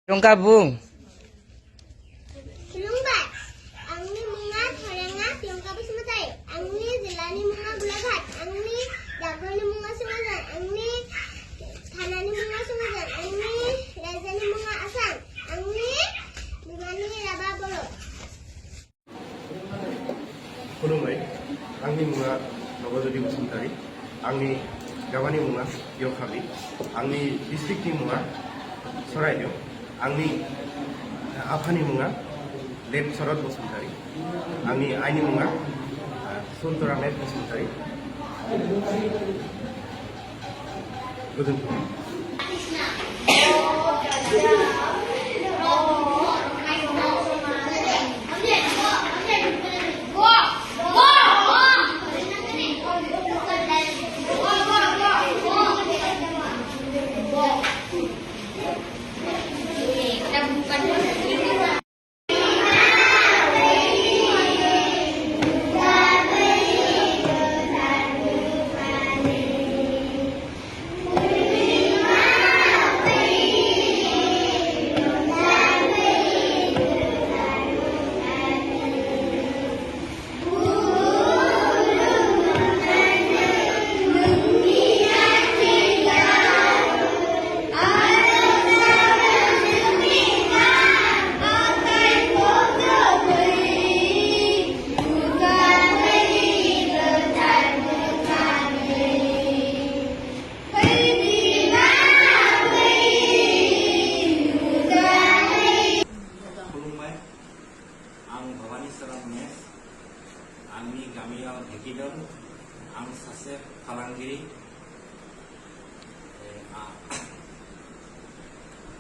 Rongka Bung. Lumba, angni munga Tharenga Tiongka Basumatai, angni Jilani munga Gulaghat, angni Dagoni munga Sumajan, angni Thanani munga Sumajan, angni Rajani munga Asan, angni Bimani Raba Bolo. खुलुमबाय आंनि मुङा नबज्योति बसुमतारी आंनि गाबानि मुङा यखाबि आंनि डिस्ट्रिक्टनि मुङा सराइदेव आंनि आफानि मुङा लेट शरद बसुमतारी आंनि आइनि मुङा सन्तरामेट बसुमतारी गोजोन्थों आंनि गामियाव ढेकिदों आं सासे फालांगिरि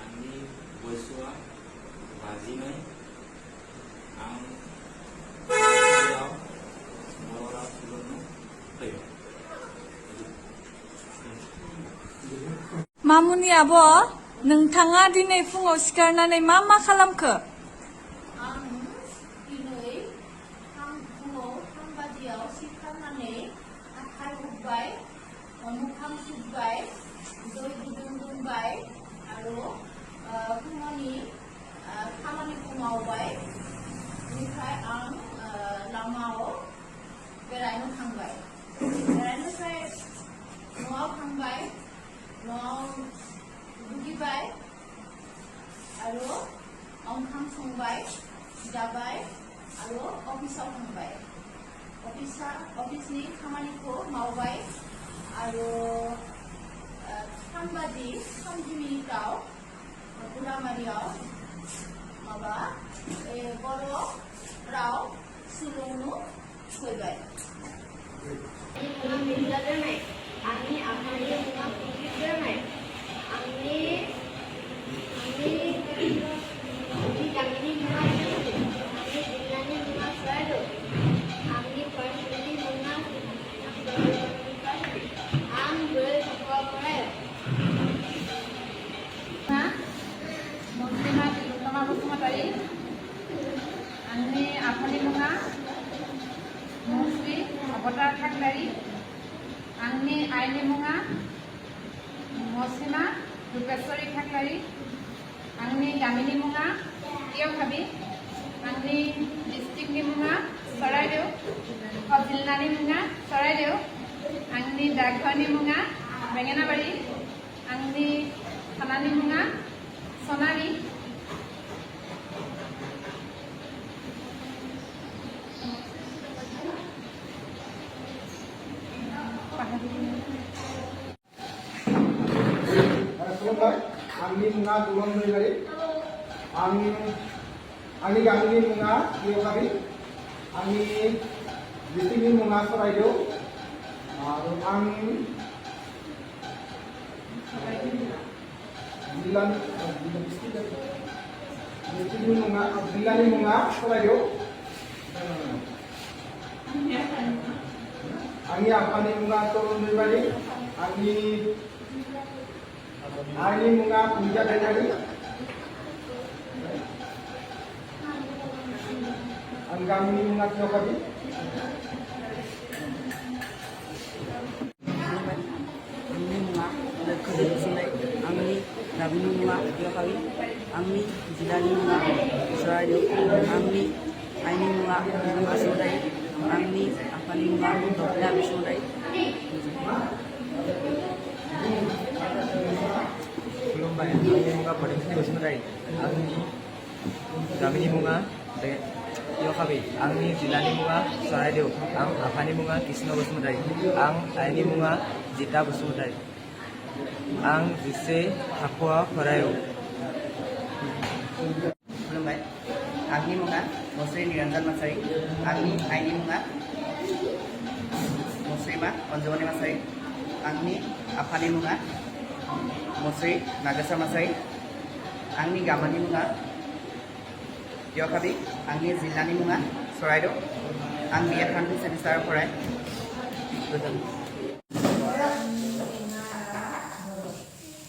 आंनि बैसोआ 52 आं फरायसालियाव बर' राव सोलोंनो फैयो मामुनि आब' नोंथाङा दिनै फुङाव सिखारनानै मा खालामखो? मुखाम सुबाय दै गुदुं दुंबाय आरो फुंनि खामानिखौ मावबाय बेनिफ्राय आं लामायाव बेरायनो थांबाय बेरायनिफ्राय न'आव थांबाय न'आव दुगैबाय आरो ओंखाम संबाय जाबाय आरो अफिसाव थांबाय अफिसनि खामानिखौ मावबाय आरो 3 बाजि 30 मिनिटाव गुलामारियाव माबा बर' राव सोलोंनो फैबाय आंनि आफानि मुङा फुजित दोरनाय आंनि गामिनि मुङा आंनि जिल्लानि मुङा सराइदेव आंनि फरायसालिनि मुङा आं 2 थाखोआव फरायो मन्त्रिमा तिलोत्तमा बसुमतारी आंनि आफानि मुङा मुस्रि अबतार ठाकुरारी आंनि आइनि मुङा मसिमा रुपेश्वरी ठाकुरारी आंनि गामिनि मुङा यखाबि आंनि डिस्ट्रिक्टनि मुङा सराइदेव जिल्लानि मुङा सराइदेव आंनि डाकघरनि मुङा बेंगेनाबारि आंनि थानानि मुङा सनारि आंनि मुङा दुलन दैमारि आंनि गामिनि मुङा यखाबि आंनि डिस्ट्रिक्टनि मुङा सराइदेव आरो आं जिल्लानि मुङा सराइदेव आंनि आफानि मुङा तरुन दैमारि आंनि आइनि मुङा पुंजा दैमारि आं गामिनि मुङा यखाबि आंनि मुङा लोखोजों आंनि गामिनि मुङा यखाबि आंनि जिल्लानि मुङा सराइदेउ आंनि आइनि मुङा बिमा बसुमतारी आंनि आफानि मुङा दखना बसुमतारी खुलुमबाय आंनि मुङा बदोमस्रि बसुमतारी आंनि गामिनि मुङा इयखाबि आंनि जिल्लानि मुङा सराइदेउ आं आफानि मुङा कृष्ण बसुमतारी आं आइनि मुङा जिता बसुमतारी आं 11 थाखोआव फरायो खुलुमबाय आंनि मुङा मुस्रि निरन्जन मासारि आंनि आइनि मुङा मुस्रिमा अन्जुमनि मासारि आंनि आफानि मुङा मुस्रि नागेश्वर मासारि आंनि गामानि मुङा इयखाबि आंनि जिल्लानि मुङा सराइदेउ आं बि ए थार्ड सेमिस्टाराव फराय गोजोन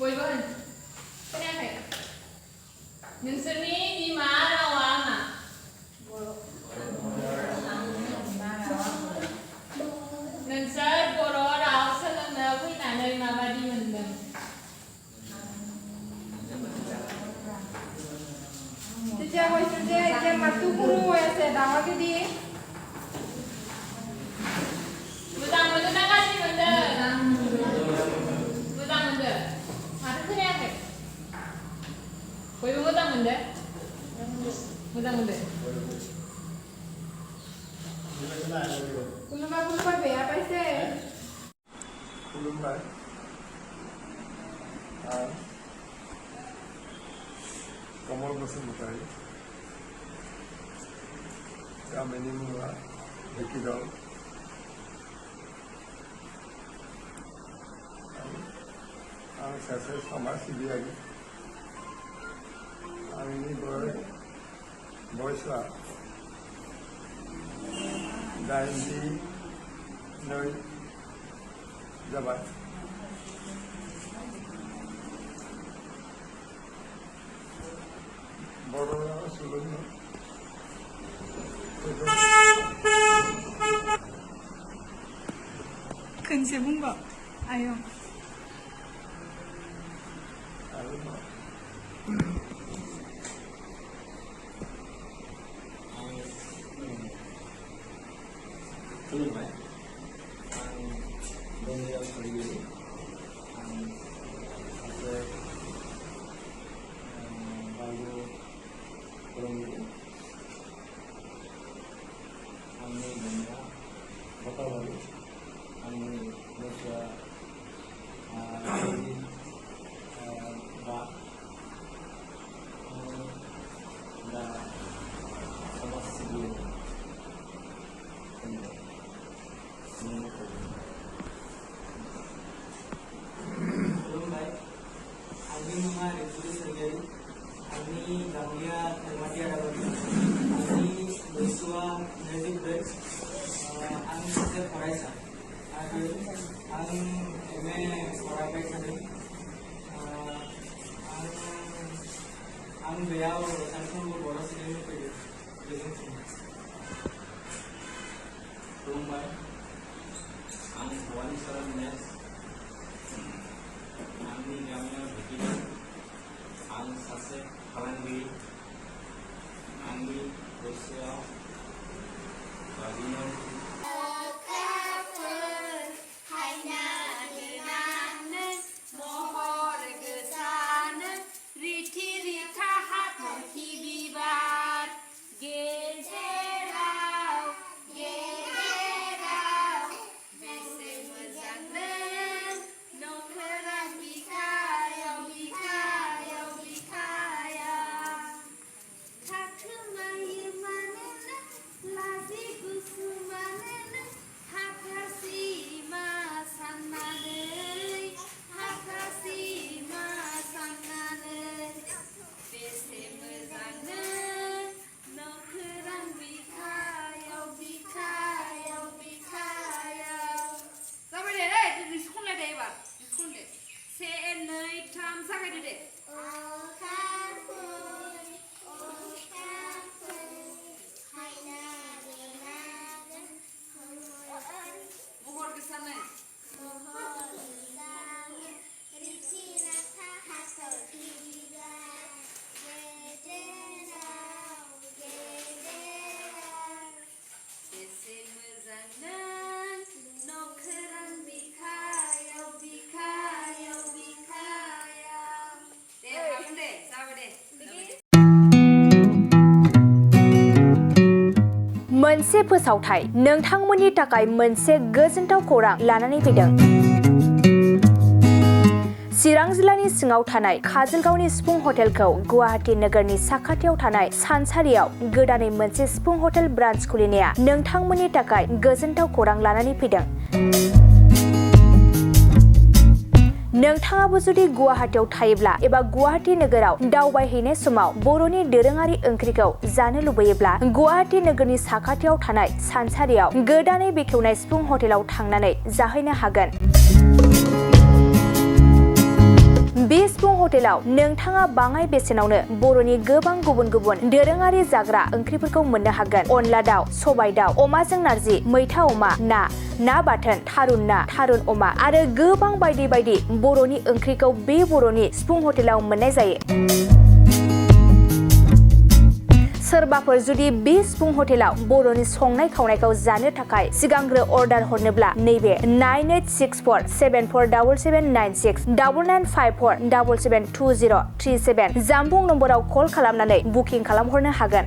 बयबो खोनायाखै नोंसोरनि बिमा रावा मा नोंसोर बर' राव सोलोंनो फैनानै माबादि मोनदों তেতিয়া কৈছো যে এতিয়া মাতটো সৰু হৈ আছে ডাঙৰকে দি मोजां मोनदों ना गाज्रि मोनदों मोजां मोनदों माथो खोनायाखै बयबो मोजां मोनदों मोजां मोनदों কোনোবা কোনোবা বেয়া পাইছে खुलुमबाय आं कमल बसुमतारी गामिनि मुङा ढेकिगाव आं सासे समाज सिबियारि आंनि बयसआ 82 जाबाय बर' राव सोलोंनो खनसे बुंबाव आयं खुलुमबाय आं बंगियाव सोलिगिरि आं सासे बालु फोरोंगिरि आंनि मुङा बटाबारि आंनि बैसोआ बा दा समाज सिबियारि खुलुमबाय आंनि मुङा रेफुरि सरगियारि आंनि गामिया धर्मादिया दाबारि आंनि बैसोआ 24 आं सासे फरायसा आरो आं MA फरायबाय थादों आं बेयाव सानफ्रोमबो बर' सोलोंनो फैयो गोजोन्थों खुलुमबाय आं भवानीचरण मेस आंनि गामियाव ढेकिगाव आं सासे फालांगिरि आंनि बैसोआ 22 Lazi gusuman मोनसे फोसावथाय नोंथांमोननि थाखाय मोनसे गोजोनथाव खौरां लानानै फैदों। चिरां जिल्लानि सिङाव थानाय काजलगावनि सिफुं हटेलखौ गुवाहाटी नोगोरनि साखाथियाव थानाय सानसारियाव गोदानै मोनसे सिफुं हटेल ब्रान्च खुलिनाया नोंथांमोननि थाखाय गोजोनथाव खौरां लानानै फैदों। नोंथाङाबो जुदि गुवाहाटीयाव थायोब्ला एबा गुवाहाटी नोगोराव दावबायहैनाय समाव बर'नि दोरोङारि ओंख्रिखौ जानो लुबैयोब्ला गुवाहाटी नोगोरनि साखाथियाव थानाय सानसारियाव गोदानै बेखेवनाय सिफुं हटेलाव थांनानै जाहैनो हागोन। बे सिफुं हटेलाव नोंथाङा बाङाय बेसेनावनो बर'नि गोबां गुबुन गुबुन दोरोङारि जाग्रा ओंख्रिफोरखौ मोननो हागोन। अनला दाउ, सबाय दाउ, अमाजों नारजि, मैथा अमा, ना बाथोन, थारुन ना, थारुन अमा आरो गोबां बायदि बायदि बर'नि ओंख्रिखौ बे बर'नि सिफुं हटेलाव मोननाय जायो। सोरबाफोर जुदि बे सिफुं हटेलाव बर'नि संनाय खावनायखौ जानो थाखाय सिगांग्रो अर्डार हरनोब्ला नैबे 9864747796 9954772037 जामबुं नम्बराव कल खालामनानै बुकिं खालामहरनो हागोन।